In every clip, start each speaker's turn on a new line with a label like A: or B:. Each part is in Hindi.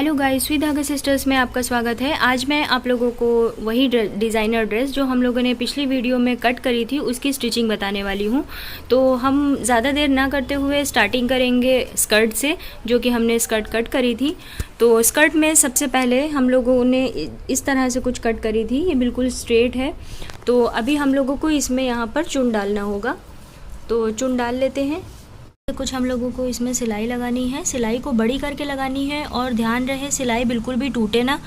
A: हेलो गाइस, स्वी धागा सिस्टर्स में आपका स्वागत है। आज मैं आप लोगों को वही डिज़ाइनर ड्रेस जो हम लोगों ने पिछली वीडियो में कट करी थी उसकी स्टिचिंग बताने वाली हूँ। तो हम ज़्यादा देर ना करते हुए स्टार्टिंग करेंगे स्कर्ट से, जो कि हमने स्कर्ट कट करी थी। तो स्कर्ट में सबसे पहले हम लोगों ने इस तरह से कुछ कट करी थी, ये बिल्कुल स्ट्रेट है। तो अभी हम लोगों को इसमें यहाँ पर चुन डालना होगा, तो चुन डाल लेते हैं। कुछ हम लोगों को इसमें सिलाई लगानी है, सिलाई को बड़ी करके लगानी है और ध्यान रहे सिलाई बिल्कुल भी टूटे ना,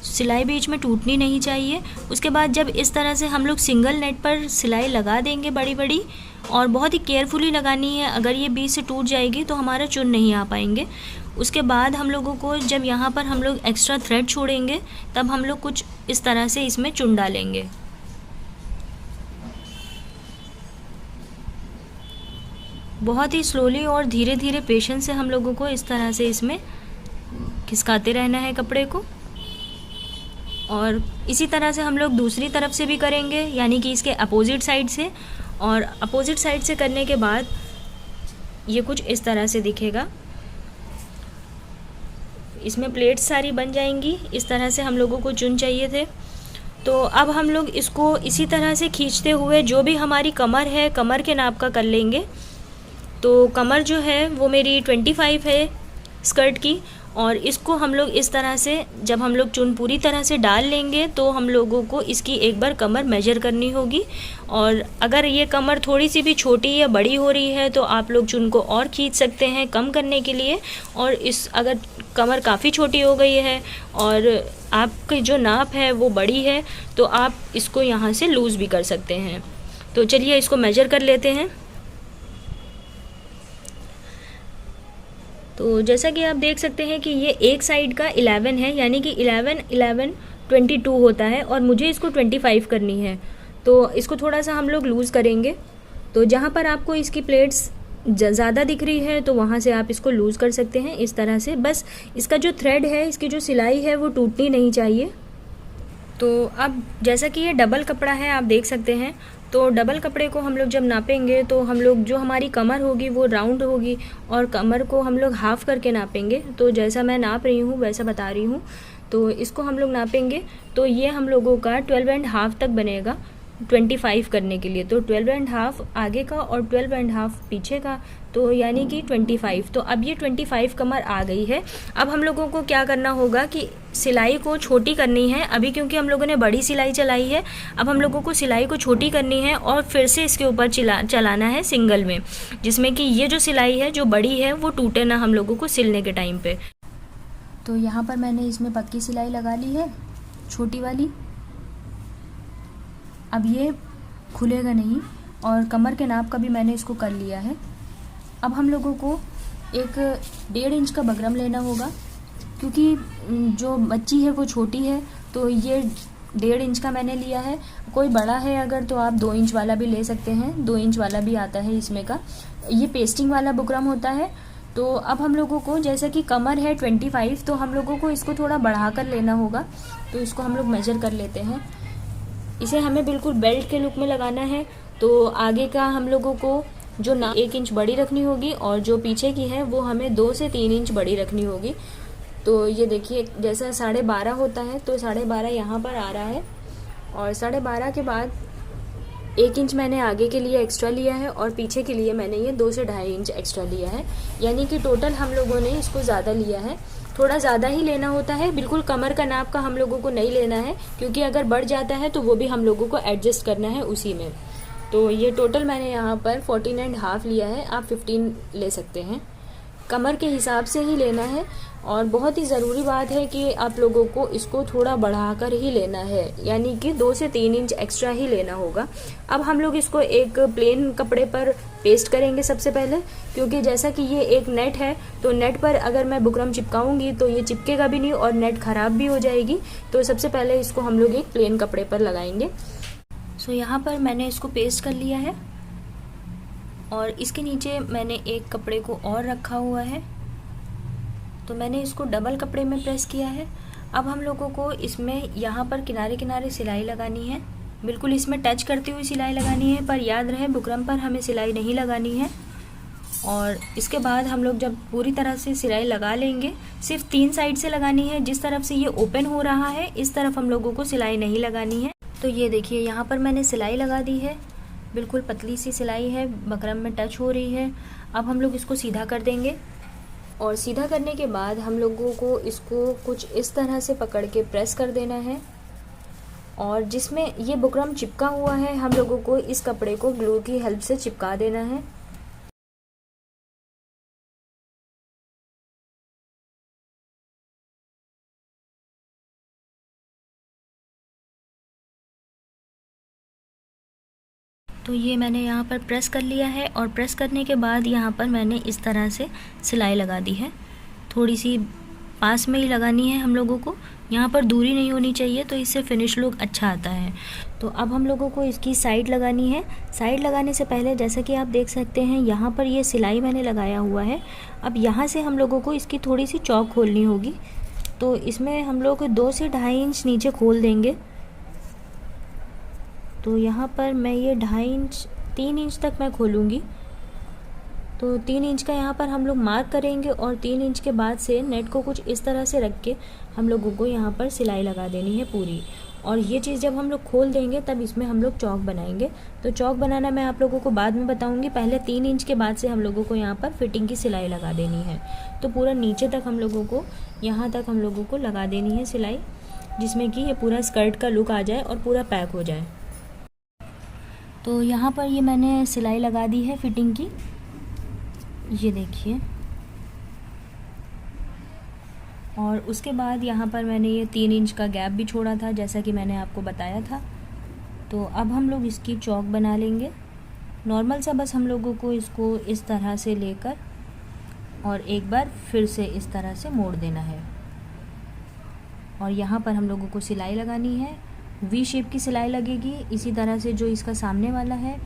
A: सिलाई बीच में टूटनी नहीं चाहिए। उसके बाद जब इस तरह से हम लोग सिंगल नेट पर सिलाई लगा देंगे बड़ी बड़ी, और बहुत ही केयरफुली लगानी है, अगर ये बीच से टूट जाएगी तो हमारा चुन नहीं आ पाएंगे। उसके बाद हम लोगों को जब यहाँ पर हम लोग एक्स्ट्रा थ्रेड छोड़ेंगे तब हम लोग कुछ इस तरह से इसमें चुन डालेंगे। बहुत ही स्लोली और धीरे धीरे पेशेंस से हम लोगों को इस तरह से इसमें खिसकाते रहना है कपड़े को। और इसी तरह से हम लोग दूसरी तरफ से भी करेंगे, यानी कि इसके अपोजिट साइड से। और अपोजिट साइड से करने के बाद ये कुछ इस तरह से दिखेगा, इसमें प्लेट्स सारी बन जाएंगी। इस तरह से हम लोगों को चुन चाहिए थे। तो अब हम लोग इसको इसी तरह से खींचते हुए जो भी हमारी कमर है, कमर के नाप का कर लेंगे। तो कमर जो है वो मेरी 25 है स्कर्ट की, और इसको हम लोग इस तरह से जब हम लोग चुन पूरी तरह से डाल लेंगे तो हम लोगों को इसकी एक बार कमर मेजर करनी होगी। और अगर ये कमर थोड़ी सी भी छोटी या बड़ी हो रही है तो आप लोग चुन को और खींच सकते हैं कम करने के लिए। और इस अगर कमर काफ़ी छोटी हो गई है और आपकी जो नाप है वो बड़ी है तो आप इसको यहाँ से लूज़ भी कर सकते हैं। तो चलिए इसको मेजर कर लेते हैं। तो जैसा कि आप देख सकते हैं कि ये एक साइड का 11 है, यानी कि 11 11 22 होता है, और मुझे इसको 25 करनी है। तो इसको थोड़ा सा हम लोग लूज़ करेंगे। तो जहाँ पर आपको इसकी प्लेट्स ज़्यादा दिख रही है तो वहाँ से आप इसको लूज़ कर सकते हैं इस तरह से। बस इसका जो थ्रेड है, इसकी जो सिलाई है वो टूटनी नहीं चाहिए। तो अब जैसा कि ये डबल कपड़ा है आप देख सकते हैं, तो डबल कपड़े को हम लोग जब नापेंगे तो हम लोग जो हमारी कमर होगी वो राउंड होगी, और कमर को हम लोग हाफ़ करके नापेंगे। तो जैसा मैं नाप रही हूँ वैसा बता रही हूँ। तो इसको हम लोग नापेंगे तो ये हम लोगों का 12.5 तक बनेगा 25 करने के लिए। तो 12.5 आगे का और 12.5 पीछे का, तो यानी कि 25। तो अब ये 25 कमर आ गई है। अब हम लोगों को क्या करना होगा कि सिलाई को छोटी करनी है अभी, क्योंकि हम लोगों ने बड़ी सिलाई चलाई है। अब हम लोगों को सिलाई को छोटी करनी है और फिर से इसके ऊपर चलाना है सिंगल में, जिसमें कि ये जो सिलाई है जो बड़ी है वो टूटे ना हम लोगों को सिलने के टाइम पे। तो यहाँ पर मैंने इसमें पक्की सिलाई लगा ली है, छोटी वाली। अब ये खुलेगा नहीं, और कमर के नाप का भी मैंने इसको कर लिया है। अब हम लोगों को एक 1.5 इंच का बगरम लेना होगा, क्योंकि जो बच्ची है वो छोटी है, तो ये 1.5 इंच का मैंने लिया है। कोई बड़ा है अगर तो आप 2 इंच वाला भी ले सकते हैं, 2 इंच वाला भी आता है इसमें का। ये पेस्टिंग वाला बुकरम होता है। तो अब हम लोगों को जैसा कि कमर है 25, तो हम लोगों को इसको थोड़ा बढ़ा कर लेना होगा। तो इसको हम लोग मेजर कर लेते हैं। इसे हमें बिल्कुल बेल्ट के लुक में लगाना है। तो आगे का हम लोगों को जो 1 इंच बड़ी रखनी होगी, और जो पीछे की है वो हमें 2 से 3 इंच बड़ी रखनी होगी। तो ये देखिए जैसा 12.5 होता है तो 12.5 यहाँ पर आ रहा है, और 12.5 के बाद 1 इंच मैंने आगे के लिए एक्स्ट्रा लिया है, और पीछे के लिए मैंने ये 2 से 2.5 इंच एक्स्ट्रा लिया है। यानी कि टोटल हम लोगों ने इसको ज़्यादा लिया है। थोड़ा ज़्यादा ही लेना होता है, बिल्कुल कमर का नाप का हम लोगों को नहीं लेना है, क्योंकि अगर बढ़ जाता है तो वो भी हम लोगों को एडजस्ट करना है उसी में। तो ये टोटल मैंने यहाँ पर 14.5 लिया है, आप 15 ले सकते हैं। कमर के हिसाब से ही लेना है, और बहुत ही ज़रूरी बात है कि आप लोगों को इसको थोड़ा बढ़ाकर ही लेना है, यानी कि 2 से 3 इंच एक्स्ट्रा ही लेना होगा। अब हम लोग इसको एक प्लेन कपड़े पर पेस्ट करेंगे सबसे पहले, क्योंकि जैसा कि ये एक नेट है तो नेट पर अगर मैं बुकरम चिपकाऊंगी तो ये चिपकेगा भी नहीं और नेट ख़राब भी हो जाएगी। तो सबसे पहले इसको हम लोग एक प्लेन कपड़े पर लगाएंगे। सो यहाँ पर मैंने इसको पेस्ट कर लिया है, और इसके नीचे मैंने एक कपड़े को और रखा हुआ है, तो मैंने इसको डबल कपड़े में प्रेस किया है। अब हम लोगों को इसमें यहाँ पर किनारे किनारे सिलाई लगानी है, बिल्कुल इसमें टच करती हुई सिलाई लगानी है, पर याद रहे बुकरम पर हमें सिलाई नहीं लगानी है। और इसके बाद हम लोग जब पूरी तरह से सिलाई लगा लेंगे, सिर्फ 3 साइड से लगानी है। जिस तरफ से ये ओपन हो रहा है इस तरफ हम लोगों को सिलाई नहीं लगानी है। तो ये देखिए यहाँ पर मैंने सिलाई लगा दी है, बिल्कुल पतली सी सिलाई है, बकरम में टच हो रही है। अब हम लोग इसको सीधा कर देंगे और सीधा करने के बाद हम लोगों को इसको कुछ इस तरह से पकड़ के प्रेस कर देना है और जिसमें ये बुकरम चिपका हुआ है हम लोगों को इस कपड़े को ग्लू की हेल्प से चिपका देना है। तो ये मैंने यहाँ पर प्रेस कर लिया है और प्रेस करने के बाद यहाँ पर मैंने इस तरह से सिलाई लगा दी है। थोड़ी सी पास में ही लगानी है हम लोगों को, यहाँ पर दूरी नहीं होनी चाहिए, तो इससे फिनिश लुक अच्छा आता है। तो अब हम लोगों को इसकी साइड लगानी है। साइड लगाने से पहले जैसा कि आप देख सकते हैं यहाँ पर ये सिलाई मैंने लगाया हुआ है। अब यहाँ से हम लोगों को इसकी थोड़ी सी चौक खोलनी होगी, तो इसमें हम लोग 2 से 2.5 इंच नीचे खोल देंगे। तो यहाँ पर मैं ये 2.5 इंच 3 इंच तक मैं खोलूँगी। तो 3 इंच का यहाँ पर हम लोग मार्क करेंगे और 3 इंच के बाद से नेट को कुछ इस तरह से रख के हम लोगों को यहाँ पर सिलाई लगा देनी है पूरी। और ये चीज़ जब हम लोग खोल देंगे तब इसमें हम लोग चौक बनाएंगे। तो चौक बनाना मैं आप लोगों को बाद में बताऊँगी, पहले 3 इंच के बाद से हम लोगों को यहाँ पर फिटिंग की सिलाई लगा देनी है। तो पूरा नीचे तक हम लोगों को, यहाँ तक हम लोगों को लगा देनी है सिलाई, जिसमें कि ये पूरा स्कर्ट का लुक आ जाए और पूरा पैक हो जाए। तो यहाँ पर ये मैंने सिलाई लगा दी है फिटिंग की, ये देखिए। और उसके बाद यहाँ पर मैंने ये 3 इंच का गैप भी छोड़ा था, जैसा कि मैंने आपको बताया था। तो अब हम लोग इसकी चौक बना लेंगे नॉर्मल सा, बस हम लोगों को इसको इस तरह से लेकर और एक बार फिर से इस तरह से मोड़ देना है। और यहाँ पर हम लोगों को सिलाई लगानी है, वी शेप की सिलाई लगेगी। इसी तरह से जो इसका सामने वाला है,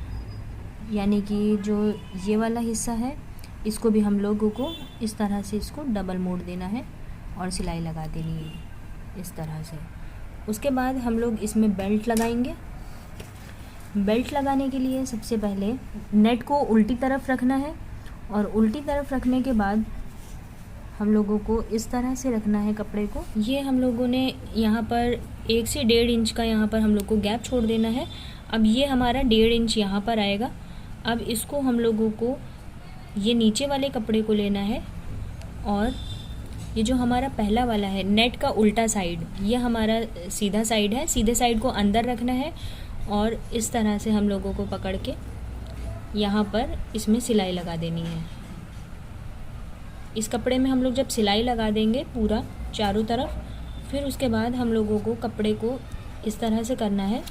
A: यानी कि जो ये वाला हिस्सा है, इसको भी हम लोगों को इस तरह से इसको डबल मोड़ देना है और सिलाई लगा देनी है इस तरह से। उसके बाद हम लोग इसमें बेल्ट लगाएंगे। बेल्ट लगाने के लिए सबसे पहले नेट को उल्टी तरफ रखना है और उल्टी तरफ रखने के बाद हम लोगों को इस तरह से रखना है कपड़े को। ये हम लोगों ने यहाँ पर 1 से 1.5 इंच का यहाँ पर हम लोग को गैप छोड़ देना है। अब ये हमारा 1.5 इंच यहाँ पर आएगा। अब इसको हम लोगों को ये नीचे वाले कपड़े को लेना है और ये जो हमारा पहला वाला है नेट का उल्टा साइड, ये हमारा सीधा साइड है, सीधे साइड को अंदर रखना है और इस तरह से हम लोगों को पकड़ के यहाँ पर इसमें सिलाई लगा देनी है। इस कपड़े में हम लोग जब सिलाई लगा देंगे पूरा चारों तरफ, फिर उसके बाद हम लोगों को कपड़े को इस तरह से करना है,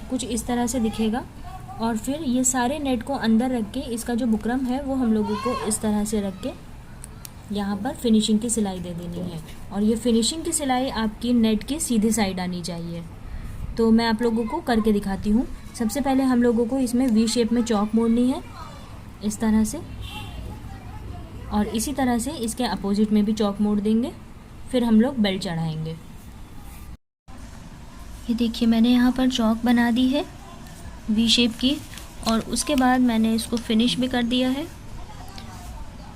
A: कुछ इस तरह से दिखेगा। और फिर ये सारे नेट को अंदर रख के इसका जो बुकरम है वो हम लोगों को इस तरह से रख के यहाँ पर फिनिशिंग की सिलाई दे देनी है। और ये फिनिशिंग की सिलाई आपकी नेट की सीधी साइड आनी चाहिए। तो मैं आप लोगों को करके दिखाती हूँ। सबसे पहले हम लोगों को इसमें वी शेप में चौक मोड़नी है इस तरह से, और इसी तरह से इसके अपोजिट में भी चौक मोड़ देंगे। फिर हम लोग बेल्ट चढ़ाएंगे। ये देखिए मैंने यहाँ पर चौक बना दी है वी शेप की, और उसके बाद मैंने इसको फिनिश भी कर दिया है।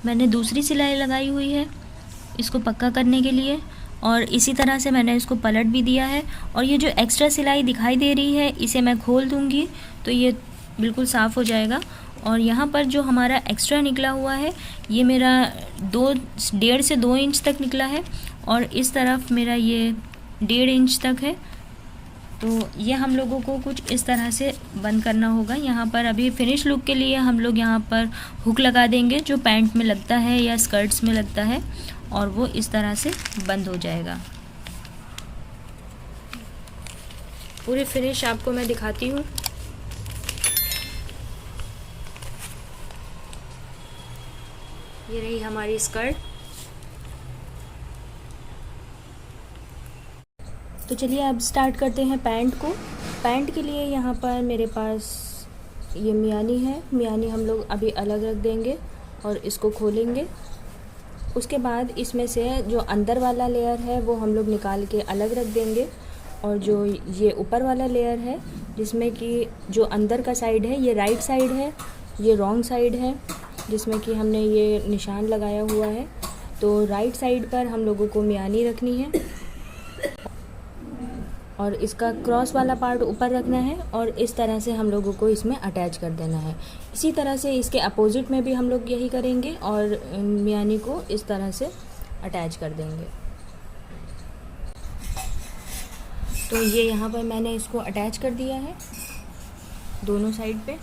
A: मैंने दूसरी सिलाई लगाई हुई है इसको पक्का करने के लिए, और इसी तरह से मैंने इसको पलट भी दिया है। और ये जो एक्स्ट्रा सिलाई दिखाई दे रही है इसे मैं खोल दूँगी तो ये बिल्कुल साफ़ हो जाएगा। और यहाँ पर जो हमारा एक्स्ट्रा निकला हुआ है ये मेरा 1.5 से 2 इंच तक निकला है, और इस तरफ मेरा ये 1.5 इंच तक है। तो ये हम लोगों को कुछ इस तरह से बंद करना होगा। यहाँ पर अभी फिनिश लुक के लिए हम लोग यहाँ पर हुक लगा देंगे जो पैंट में लगता है या स्कर्ट्स में लगता है, और वो इस तरह से बंद हो जाएगा। पूरी फिनिश आपको मैं दिखाती हूँ। ये रही हमारी स्कर्ट। तो चलिए अब स्टार्ट करते हैं पैंट को। पैंट के लिए यहाँ पर मेरे पास ये मियानी है। मियानी हम लोग अभी अलग रख देंगे और इसको खोलेंगे। उसके बाद इसमें से जो अंदर वाला लेयर है वो हम लोग निकाल के अलग रख देंगे, और जो ये ऊपर वाला लेयर है जिसमें कि जो अंदर का साइड है ये राइट साइड है ये रॉन्ग साइड है जिसमें कि हमने ये निशान लगाया हुआ है। तो राइट साइड पर हम लोगों को मियानी रखनी है और इसका क्रॉस वाला पार्ट ऊपर रखना है और इस तरह से हम लोगों को इसमें अटैच कर देना है। इसी तरह से इसके अपोजिट में भी हम लोग यही करेंगे और मियानी को इस तरह से अटैच कर देंगे। तो ये यहाँ पर मैंने इसको अटैच कर दिया है दोनों साइड पे।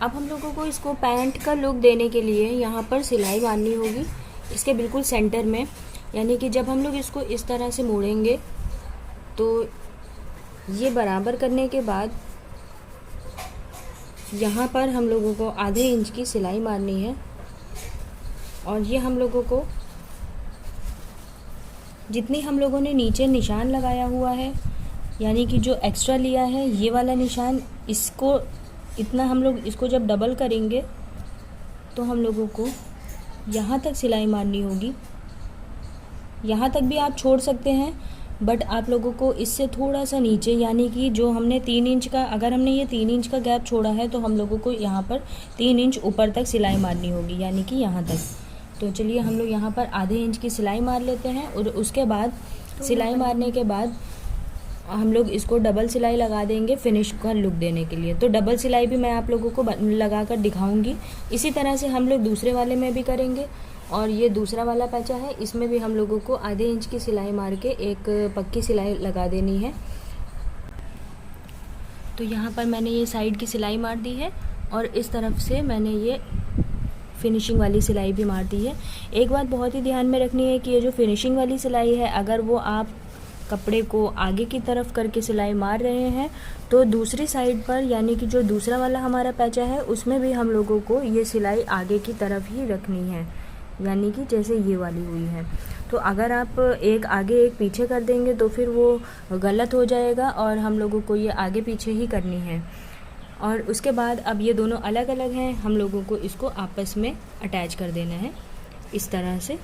A: अब हम लोगों को इसको पैंट का लुक देने के लिए यहाँ पर सिलाई मारनी होगी इसके बिल्कुल सेंटर में, यानी कि जब हम लोग इसको इस तरह से मोड़ेंगे तो ये बराबर करने के बाद यहाँ पर हम लोगों को आधे इंच की सिलाई मारनी है और ये हम लोगों को जितनी हम लोगों ने नीचे निशान लगाया हुआ है, यानी कि जो एक्स्ट्रा लिया है ये वाला निशान, इसको इतना हम लोग इसको जब डबल करेंगे तो हम लोगों को यहाँ तक सिलाई मारनी होगी। यहाँ तक भी आप छोड़ सकते हैं, बट आप लोगों को इससे थोड़ा सा नीचे, यानी कि जो हमने 3 इंच का, अगर हमने ये 3 इंच का गैप छोड़ा है तो हम लोगों को यहाँ पर 3 इंच ऊपर तक सिलाई मारनी होगी, यानी कि यहाँ तक। तो चलिए हम लोग यहाँ पर आधे इंच की सिलाई मार लेते हैं और उसके बाद सिलाई मारने के बाद हम लोग इसको डबल सिलाई लगा देंगे फिनिश का लुक देने के लिए। तो डबल सिलाई भी मैं आप लोगों को लगा कर दिखाऊँगी। इसी तरह से हम लोग दूसरे वाले में भी करेंगे और ये दूसरा वाला पैचा है इसमें भी हम लोगों को आधे इंच की सिलाई मार के एक पक्की सिलाई लगा देनी है। तो यहाँ पर मैंने ये साइड की सिलाई मार दी है और इस तरफ से मैंने ये फिनिशिंग वाली सिलाई भी मार दी है। एक बात बहुत ही ध्यान में रखनी है कि ये जो फिनिशिंग वाली सिलाई है, अगर वो आप कपड़े को आगे की तरफ करके सिलाई मार रहे हैं तो दूसरी साइड पर, यानी कि जो दूसरा वाला हमारा पैचा है उसमें भी हम लोगों को ये सिलाई आगे की तरफ ही रखनी है, यानी कि जैसे ये वाली हुई है। तो अगर आप एक आगे एक पीछे कर देंगे तो फिर वो गलत हो जाएगा और हम लोगों को ये आगे पीछे ही करनी है। और उसके बाद अब ये दोनों अलग अलग हैं, हम लोगों को इसको आपस में अटैच कर देना है इस तरह से,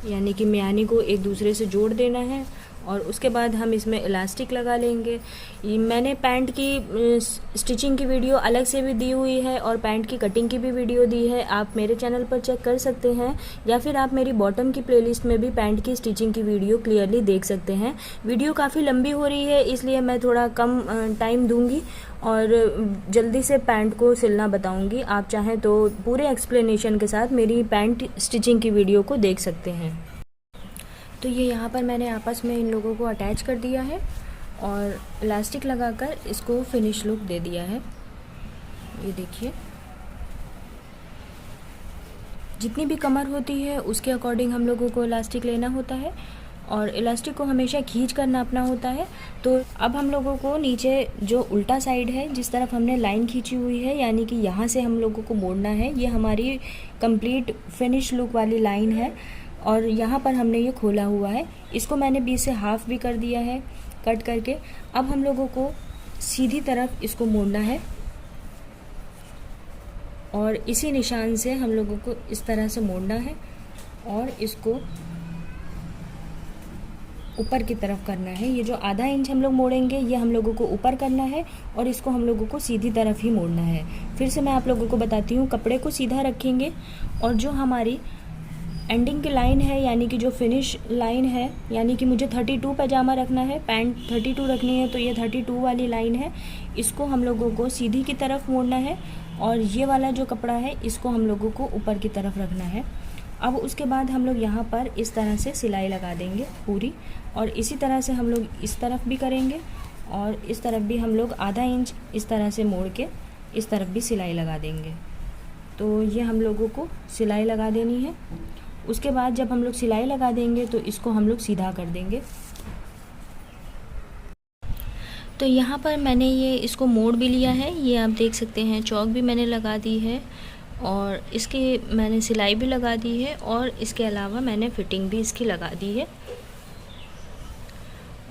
A: यानी कि मियानी को एक दूसरे से जोड़ देना है और उसके बाद हम इसमें इलास्टिक लगा लेंगे। मैंने पैंट की स्टिचिंग की वीडियो अलग से भी दी हुई है और पैंट की कटिंग की भी वीडियो दी है, आप मेरे चैनल पर चेक कर सकते हैं, या फिर आप मेरी बॉटम की प्लेलिस्ट में भी पैंट की स्टिचिंग की वीडियो क्लियरली देख सकते हैं। वीडियो काफ़ी लंबी हो रही है इसलिए मैं थोड़ा कम टाइम दूंगी और जल्दी से पैंट को सिलना बताऊंगी। आप चाहें तो पूरे एक्सप्लेनेशन के साथ मेरी पैंट स्टिचिंग की वीडियो को देख सकते हैं। तो ये यहाँ पर मैंने आपस में इन लोगों को अटैच कर दिया है और इलास्टिक लगाकर इसको फिनिश लुक दे दिया है। ये देखिए, जितनी भी कमर होती है उसके अकॉर्डिंग हम लोगों को इलास्टिक लेना होता है और इलास्टिक को हमेशा खींच कर नापना होता है। तो अब हम लोगों को नीचे जो उल्टा साइड है, जिस तरफ हमने लाइन खींची हुई है, यानी कि यहाँ से हम लोगों को मोड़ना है, ये हमारी कंप्लीट फिनिश लुक वाली लाइन है और यहाँ पर हमने ये खोला हुआ है। इसको मैंने बीच से हाफ भी कर दिया है कट करके। अब हम लोगों को सीधी तरफ इसको मोड़ना है और इसी निशान से हम लोगों को इस तरह से मोड़ना है और इसको ऊपर की तरफ करना है। ये जो आधा इंच हम लोग मोड़ेंगे ये हम लोगों को ऊपर करना है और इसको हम लोगों को सीधी तरफ ही मोड़ना है। फिर से मैं आप लोगों को बताती हूँ, कपड़े को सीधा रखेंगे और जो हमारी एंडिंग की लाइन है, यानी कि जो फिनिश लाइन है, यानी कि मुझे 32 पैजामा रखना है, पैंट 32 रखनी है, तो ये 32 वाली लाइन है, इसको हम लोगों को सीधी की तरफ मोड़ना है और ये वाला जो कपड़ा है इसको हम लोगों को ऊपर की तरफ रखना है। अब उसके बाद हम लोग यहाँ पर इस तरह से सिलाई लगा देंगे पूरी, और इसी तरह से हम लोग इस तरफ भी करेंगे और इस तरफ भी हम लोग आधा इंच इस तरह से मोड़ के इस तरफ भी सिलाई लगा देंगे। तो ये हम लोगों को सिलाई लगा देनी है। उसके बाद जब हम लोग सिलाई लगा देंगे तो इसको हम लोग सीधा कर देंगे। तो यहाँ पर मैंने ये इसको मोड़ भी लिया है, ये आप देख सकते हैं, चौक भी मैंने लगा दी है और इसकी मैंने सिलाई भी लगा दी है और इसके अलावा मैंने फिटिंग भी इसकी लगा दी है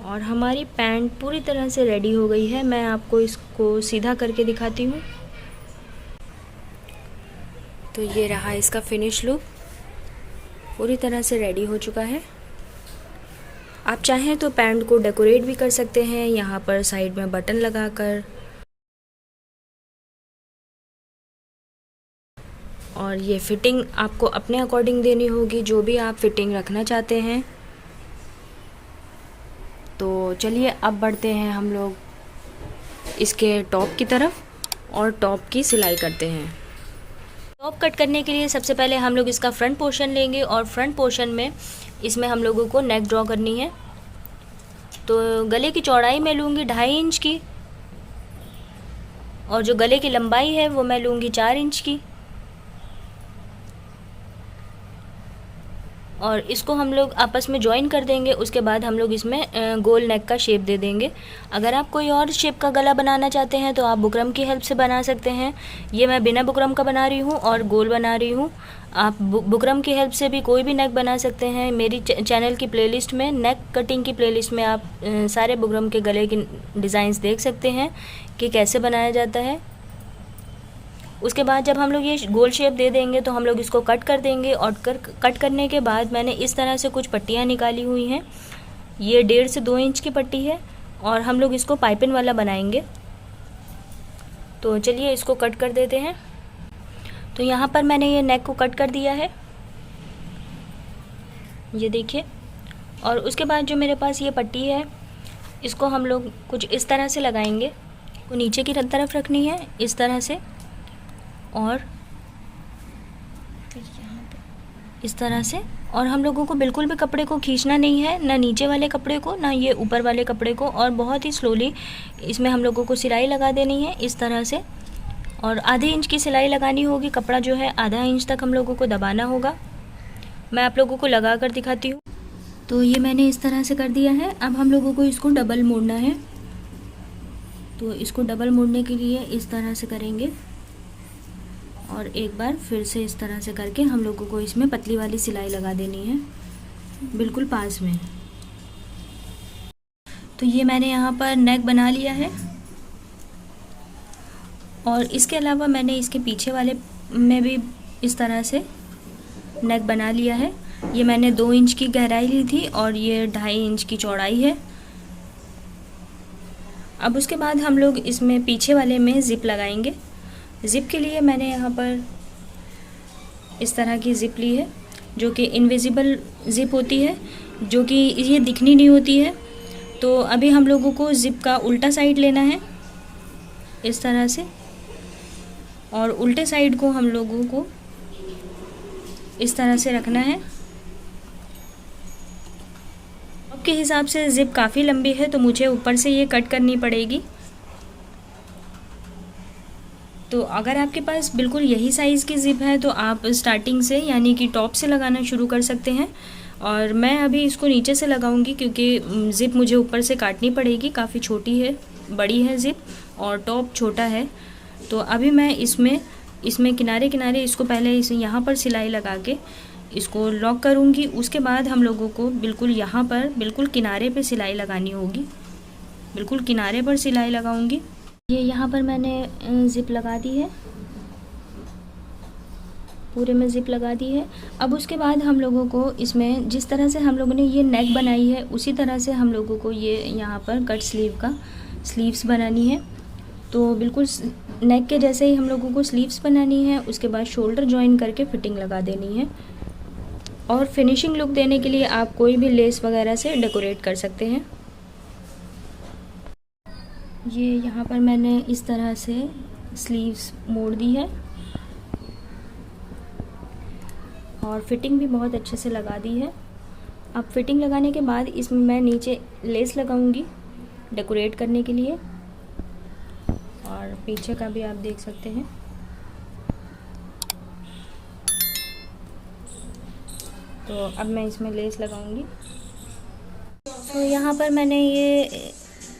A: और हमारी पैंट पूरी तरह से रेडी हो गई है। मैं आपको इसको सीधा करके दिखाती हूँ। तो ये रहा इसका फिनिश लुक, पूरी तरह से रेडी हो चुका है। आप चाहें तो पैंट को डेकोरेट भी कर सकते हैं, यहाँ पर साइड में बटन लगाकर। और ये फ़िटिंग आपको अपने अकॉर्डिंग देनी होगी, जो भी आप फ़िटिंग रखना चाहते हैं। तो चलिए अब बढ़ते हैं हम लोग इसके टॉप की तरफ और टॉप की सिलाई करते हैं। टॉप कट करने के लिए सबसे पहले हम लोग इसका फ्रंट पोर्शन लेंगे और फ्रंट पोर्शन में इसमें हम लोगों को नेक ड्रॉ करनी है। तो गले की चौड़ाई मैं लूँगी 2.5 इंच की और जो गले की लंबाई है वो मैं लूँगी 4 इंच की। और इसको हम लोग आपस में जॉइन कर देंगे। उसके बाद हम लोग इसमें गोल नेक का शेप दे देंगे। अगर आप कोई और शेप का गला बनाना चाहते हैं तो आप बुकरम की हेल्प से बना सकते हैं। ये मैं बिना बुकरम का बना रही हूँ और गोल बना रही हूँ। आप बुकरम की हेल्प से भी कोई भी नेक बना सकते हैं। मेरी चैनल की प्लेलिस्ट में, नेक कटिंग की प्लेलिस्ट में आप सारे बुकरम के गले की डिज़ाइंस देख सकते हैं कि कैसे बनाया जाता है। उसके बाद जब हम लोग ये गोल शेप दे देंगे तो हम लोग इसको कट कर देंगे। और कट करने के बाद मैंने इस तरह से कुछ पट्टियाँ निकाली हुई हैं। ये 1.5 से 2 इंच की पट्टी है और हम लोग इसको पाइपिंग वाला बनाएंगे। तो चलिए इसको कट कर देते हैं। तो यहाँ पर मैंने ये नेक को कट कर दिया है, ये देखिए। और उसके बाद जो मेरे पास ये पट्टी है इसको हम लोग कुछ इस तरह से लगाएंगे। को नीचे की तरफ रखनी है इस तरह से और यहाँ पे इस तरह से। और हम लोगों को बिल्कुल भी कपड़े को खींचना नहीं है, ना नीचे वाले कपड़े को ना ये ऊपर वाले कपड़े को। और बहुत ही स्लोली इसमें हम लोगों को सिलाई लगा देनी है इस तरह से। और आधे इंच की सिलाई लगानी होगी। कपड़ा जो है आधा इंच तक हम लोगों को दबाना होगा। मैं आप लोगों को लगा कर दिखाती हूँ। तो ये मैंने इस तरह से कर दिया है। अब हम लोगों को इसको डबल मोड़ना है। तो इसको डबल मोड़ने के लिए इस तरह से करेंगे और एक बार फिर से इस तरह से करके हम लोगों को इसमें पतली वाली सिलाई लगा देनी है बिल्कुल पास में। तो ये मैंने यहाँ पर नेक बना लिया है। और इसके अलावा मैंने इसके पीछे वाले में भी इस तरह से नेक बना लिया है। ये मैंने 2 इंच की गहराई ली थी और ये 2.5 इंच की चौड़ाई है। अब उसके बाद हम लोग इसमें पीछे वाले में ज़िप लगाएंगे। ज़िप के लिए मैंने यहाँ पर इस तरह की ज़िप ली है जो कि इनविजिबल ज़िप होती है, जो कि ये दिखनी नहीं होती है। तो अभी हम लोगों को ज़िप का उल्टा साइड लेना है इस तरह से और उल्टे साइड को हम लोगों को इस तरह से रखना है। अब के हिसाब से ज़िप काफ़ी लंबी है तो मुझे ऊपर से ये कट करनी पड़ेगी। तो अगर आपके पास बिल्कुल यही साइज़ की ज़िप है तो आप स्टार्टिंग से यानी कि टॉप से लगाना शुरू कर सकते हैं। और मैं अभी इसको नीचे से लगाऊंगी क्योंकि ज़िप मुझे ऊपर से काटनी पड़ेगी। काफ़ी छोटी है, बड़ी है ज़िप और टॉप छोटा है। तो अभी मैं इसमें किनारे किनारे इसको पहले इसे यहाँ पर सिलाई लगा के इसको लॉक करूँगी। उसके बाद हम लोगों को बिल्कुल यहाँ पर बिल्कुल किनारे पे सिलाई लगानी होगी। बिल्कुल किनारे पर सिलाई लगाऊंगी। ये यहाँ पर मैंने ज़िप लगा दी है, पूरे में ज़िप लगा दी है। अब उसके बाद हम लोगों को इसमें जिस तरह से हम लोगों ने ये नेक बनाई है उसी तरह से हम लोगों को ये यहाँ पर कट स्लीव का स्लीव्स बनानी है। तो बिल्कुल नेक के जैसे ही हम लोगों को स्लीव्स बनानी है। उसके बाद शोल्डर जॉइन करके फिटिंग लगा देनी है। और फिनिशिंग लुक देने के लिए आप कोई भी लेस वगैरह से डेकोरेट कर सकते हैं। ये यहाँ पर मैंने इस तरह से स्लीव्स मोड़ दी है और फिटिंग भी बहुत अच्छे से लगा दी है। अब फिटिंग लगाने के बाद इसमें मैं नीचे लेस लगाऊंगी डेकोरेट करने के लिए। और पीछे का भी आप देख सकते हैं। तो अब मैं इसमें लेस लगाऊंगी। तो यहाँ पर मैंने ये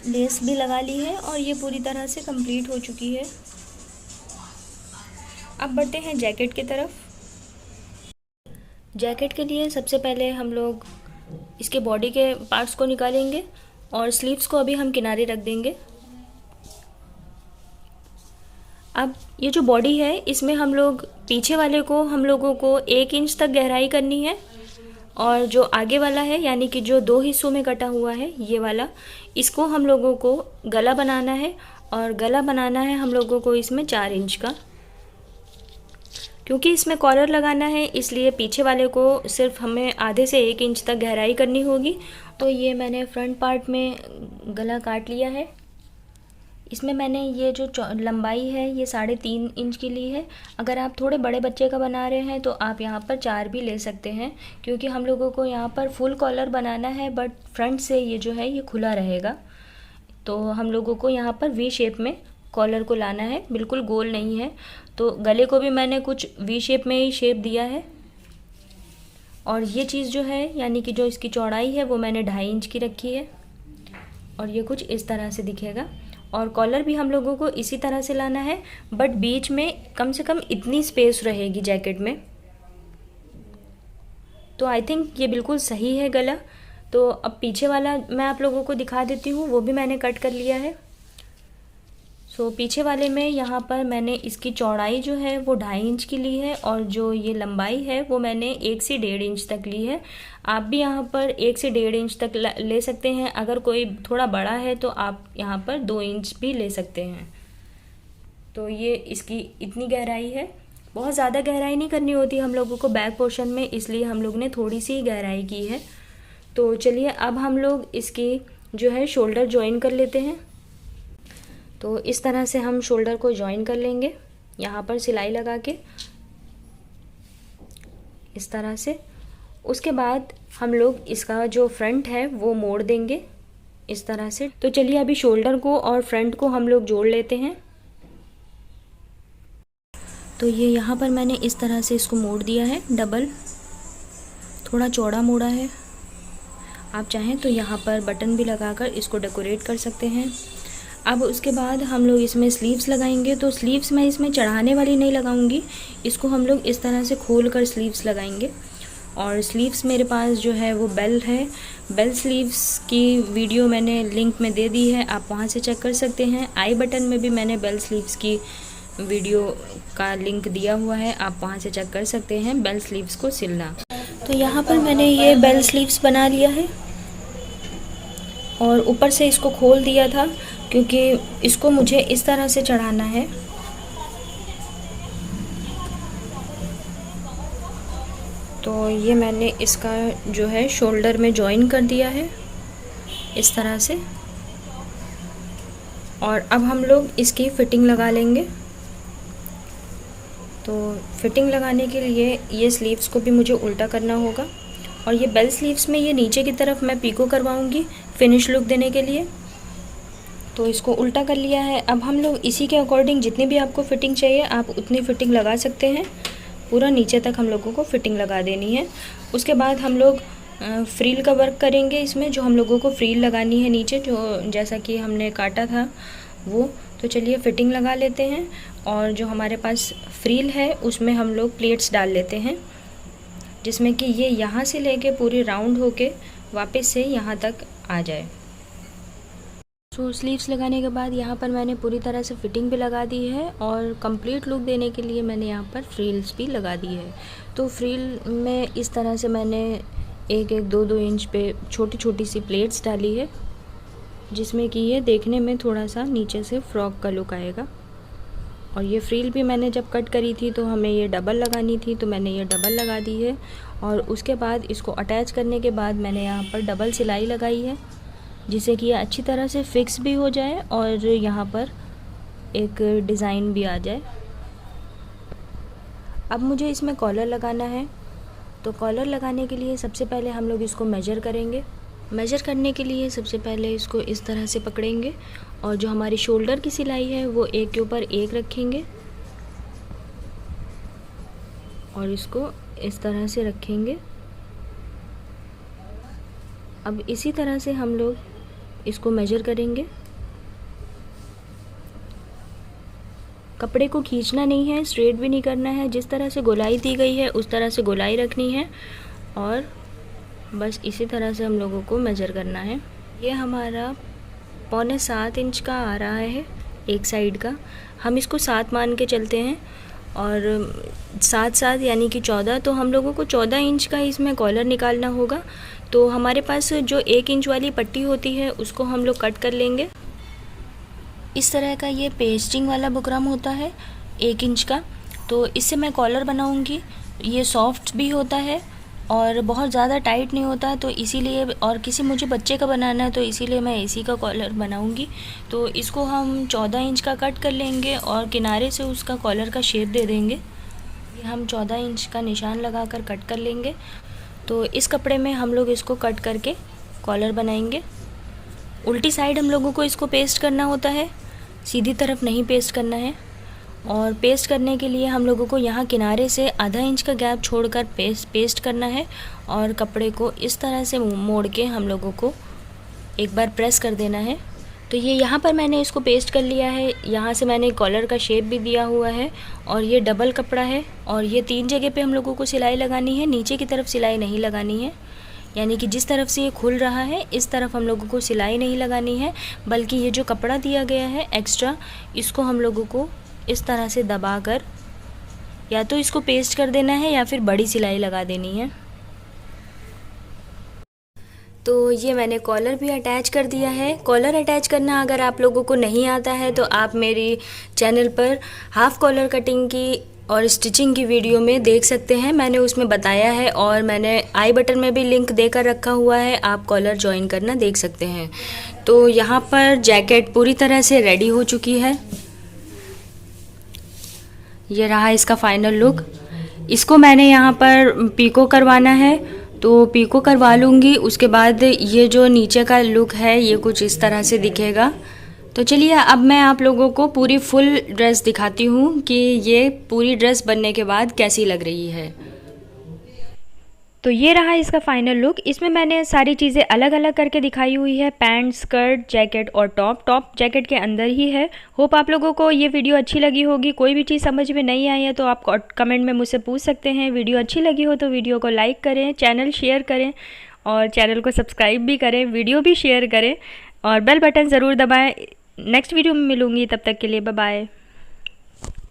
A: लेस भी लगा ली है और ये पूरी तरह से कंप्लीट हो चुकी है। अब बढ़ते हैं जैकेट की तरफ। जैकेट के लिए सबसे पहले हम लोग इसके बॉडी के पार्ट्स को निकालेंगे और स्लीव्स को अभी हम किनारे रख देंगे। अब ये जो बॉडी है इसमें हम लोग पीछे वाले को हम लोगों को 1 इंच तक गहराई करनी है और जो आगे वाला है यानी कि जो 2 हिस्सों में कटा हुआ है ये वाला, इसको हम लोगों को गला बनाना है। और गला बनाना है हम लोगों को इसमें 4 इंच का। क्योंकि इसमें कॉलर लगाना है इसलिए पीछे वाले को सिर्फ हमें आधे से 1 इंच तक गहराई करनी होगी। तो ये मैंने फ्रंट पार्ट में गला काट लिया है। इसमें मैंने ये जो लंबाई है ये 3.5 इंच की ली है। अगर आप थोड़े बड़े बच्चे का बना रहे हैं तो आप यहाँ पर 4 भी ले सकते हैं, क्योंकि हम लोगों को यहाँ पर फुल कॉलर बनाना है, बट फ्रंट से ये जो है ये खुला रहेगा। तो हम लोगों को यहाँ पर वी शेप में कॉलर को लाना है, बिल्कुल गोल नहीं है। तो गले को भी मैंने कुछ वी शेप में ही शेप दिया है। और ये चीज़ जो है यानी कि जो इसकी चौड़ाई है वो मैंने 2.5 इंच की रखी है और ये कुछ इस तरह से दिखेगा। और कॉलर भी हम लोगों को इसी तरह से लाना है, बट बीच में कम से कम इतनी स्पेस रहेगी जैकेट में। तो आई थिंक ये बिल्कुल सही है गला। तो अब पीछे वाला मैं आप लोगों को दिखा देती हूँ, वो भी मैंने कट कर लिया है। सो पीछे वाले में यहाँ पर मैंने इसकी चौड़ाई जो है वो 2.5 इंच की ली है और जो ये लंबाई है वो मैंने 1 से 1.5 इंच तक ली है। आप भी यहाँ पर 1 से 1.5 इंच तक ले सकते हैं। अगर कोई थोड़ा बड़ा है तो आप यहाँ पर 2 इंच भी ले सकते हैं। तो ये इसकी इतनी गहराई है। बहुत ज़्यादा गहराई नहीं करनी होती हम लोगों को बैक पोर्शन में, इसलिए हम लोग ने थोड़ी सी गहराई की है। तो चलिए अब हम लोग इसकी जो है शोल्डर ज्वाइन कर लेते हैं। तो इस तरह से हम शोल्डर को ज्वाइन कर लेंगे, यहाँ पर सिलाई लगा के इस तरह से। उसके बाद हम लोग इसका जो फ्रंट है वो मोड़ देंगे इस तरह से। तो चलिए अभी शोल्डर को और फ्रंट को हम लोग जोड़ लेते हैं। तो ये यहाँ पर मैंने इस तरह से इसको मोड़ दिया है, डबल, थोड़ा चौड़ा मोड़ा है। आप चाहें तो यहाँ पर बटन भी लगाकर इसको डेकोरेट कर सकते हैं। अब उसके बाद हम लोग इसमें स्लीव्स लगाएंगे। तो स्लीव्स मैं इसमें चढ़ाने वाली नहीं लगाऊंगी, इसको हम लोग इस तरह से खोल कर स्लीव्स लगाएंगे। और स्लीव्स मेरे पास जो है वो बेल है। बेल स्लीव्स की वीडियो मैंने लिंक में दे दी है, आप वहाँ से चेक कर सकते हैं। आई बटन में भी मैंने बेल स्लीव्स की वीडियो का लिंक दिया हुआ है, आप वहाँ से चेक कर सकते हैं बेल स्लीव्स को सिलना। तो यहाँ पर मैंने ये बेल स्लीव्स बना लिया है और ऊपर से इसको खोल दिया था, क्योंकि इसको मुझे इस तरह से चढ़ाना है। तो ये मैंने इसका जो है शोल्डर में जॉइन कर दिया है इस तरह से। और अब हम लोग इसकी फिटिंग लगा लेंगे। तो फिटिंग लगाने के लिए ये स्लीव्स को भी मुझे उल्टा करना होगा और ये बेल स्लीव्स में ये नीचे की तरफ मैं पीको करवाऊंगी फिनिश लुक देने के लिए। तो इसको उल्टा कर लिया है। अब हम लोग इसी के अकॉर्डिंग जितनी भी आपको फ़िटिंग चाहिए आप उतनी फ़िटिंग लगा सकते हैं। पूरा नीचे तक हम लोगों को फ़िटिंग लगा देनी है। उसके बाद हम लोग फ्रील का वर्क करेंगे इसमें, जो हम लोगों को फ्रील लगानी है नीचे, जो जैसा कि हमने काटा था वो। तो चलिए फ़िटिंग लगा लेते हैं और जो हमारे पास फ्रील है उसमें हम लोग प्लेट्स डाल लेते हैं, जिसमें कि ये यहाँ से लेके पूरी राउंड होके वापस से यहाँ तक आ जाए। सो स्लीव्स लगाने के बाद यहाँ पर मैंने पूरी तरह से फिटिंग भी लगा दी है और कंप्लीट लुक देने के लिए मैंने यहाँ पर फ्रील्स भी लगा दी है। तो फ्रील में इस तरह से मैंने 1-2 इंच पे छोटी छोटी सी प्लेट्स डाली है, जिसमें कि ये देखने में थोड़ा सा नीचे से फ्रॉक का लुक आएगा। और ये फ्रील भी मैंने जब कट करी थी तो हमें ये डबल लगानी थी, तो मैंने ये डबल लगा दी है। और उसके बाद इसको अटैच करने के बाद मैंने यहाँ पर डबल सिलाई लगाई है, जिससे कि ये अच्छी तरह से फिक्स भी हो जाए और यहाँ पर एक डिज़ाइन भी आ जाए। अब मुझे इसमें कॉलर लगाना है। तो कॉलर लगाने के लिए सबसे पहले हम लोग इसको मेजर करेंगे। मेजर करने के लिए सबसे पहले इसको इस तरह से पकड़ेंगे और जो हमारी शोल्डर की सिलाई है वो एक के ऊपर एक रखेंगे और इसको इस तरह से रखेंगे। अब इसी तरह से हम लोग इसको मेजर करेंगे। कपड़े को खींचना नहीं है, स्ट्रेट भी नहीं करना है, जिस तरह से गोलाई दी गई है उस तरह से गोलाई रखनी है और बस इसी तरह से हम लोगों को मेजर करना है। ये हमारा 6.25 इंच का आ रहा है एक साइड का, हम इसको 7 मान के चलते हैं और 7 यानी कि 14। तो हम लोगों को 14 इंच का इसमें कॉलर निकालना होगा। तो हमारे पास जो 1 इंच वाली पट्टी होती है उसको हम लोग कट कर लेंगे। इस तरह का ये पेस्टिंग वाला बुकरम होता है 1 इंच का। तो इससे मैं कॉलर बनाऊंगी। ये सॉफ्ट भी होता है और बहुत ज़्यादा टाइट नहीं होता, तो इसीलिए, और किसी मुझे बच्चे का बनाना है तो इसीलिए मैं इसी का कॉलर बनाऊंगी। तो इसको हम 14 इंच का कट कर लेंगे और किनारे से उसका कॉलर का शेप दे देंगे। हम 14 इंच का निशान लगाकर कट कर लेंगे। तो इस कपड़े में हम लोग इसको कट करके कॉलर बनाएंगे। उल्टी साइड हम लोगों को इसको पेस्ट करना होता है, सीधी तरफ नहीं पेस्ट करना है। और पेस्ट करने के लिए हम लोगों को यहाँ किनारे से आधा इंच का गैप छोड़कर पेस्ट करना है और कपड़े को इस तरह से मोड़ के हम लोगों को एक बार प्रेस कर देना है। तो ये यहाँ पर मैंने इसको पेस्ट कर लिया है। यहाँ से मैंने कॉलर का शेप भी दिया हुआ है और ये डबल कपड़ा है और ये 3 जगह पे हम लोगों को सिलाई लगानी है। नीचे की तरफ सिलाई नहीं लगानी है, यानी कि जिस तरफ से ये खुल रहा है इस तरफ हम लोगों को सिलाई नहीं लगानी है, बल्कि ये जो कपड़ा दिया गया है एक्स्ट्रा, इसको हम लोगों को इस तरह से दबाकर या तो इसको पेस्ट कर देना है या फिर बड़ी सिलाई लगा देनी है। तो ये मैंने कॉलर भी अटैच कर दिया है। कॉलर अटैच करना अगर आप लोगों को नहीं आता है तो आप मेरी चैनल पर हाफ़ कॉलर कटिंग की और स्टिचिंग की वीडियो में देख सकते हैं, मैंने उसमें बताया है और मैंने आई बटन में भी लिंक देकर रखा हुआ है, आप कॉलर ज्वाइन करना देख सकते हैं। तो यहाँ पर जैकेट पूरी तरह से रेडी हो चुकी है। ये रहा इसका फाइनल लुक। इसको मैंने यहाँ पर पीको करवाना है तो पीको करवा लूँगी। उसके बाद ये जो नीचे का लुक है ये कुछ इस तरह से दिखेगा। तो चलिए अब मैं आप लोगों को पूरी फुल ड्रेस दिखाती हूँ कि ये पूरी ड्रेस बनने के बाद कैसी लग रही है। तो ये रहा इसका फाइनल लुक। इसमें मैंने सारी चीज़ें अलग अलग करके दिखाई हुई है, पैंट, स्कर्ट, जैकेट और टॉप जैकेट के अंदर ही है। होप आप लोगों को ये वीडियो अच्छी लगी होगी। कोई भी चीज़ समझ में नहीं आई है तो आप कमेंट में मुझसे पूछ सकते हैं। वीडियो अच्छी लगी हो तो वीडियो को लाइक करें, चैनल शेयर करें और चैनल को सब्सक्राइब भी करें, वीडियो भी शेयर करें और बेल बटन ज़रूर दबाएँ। नेक्स्ट वीडियो में मिलूँगी, तब तक के लिए बाय बाय।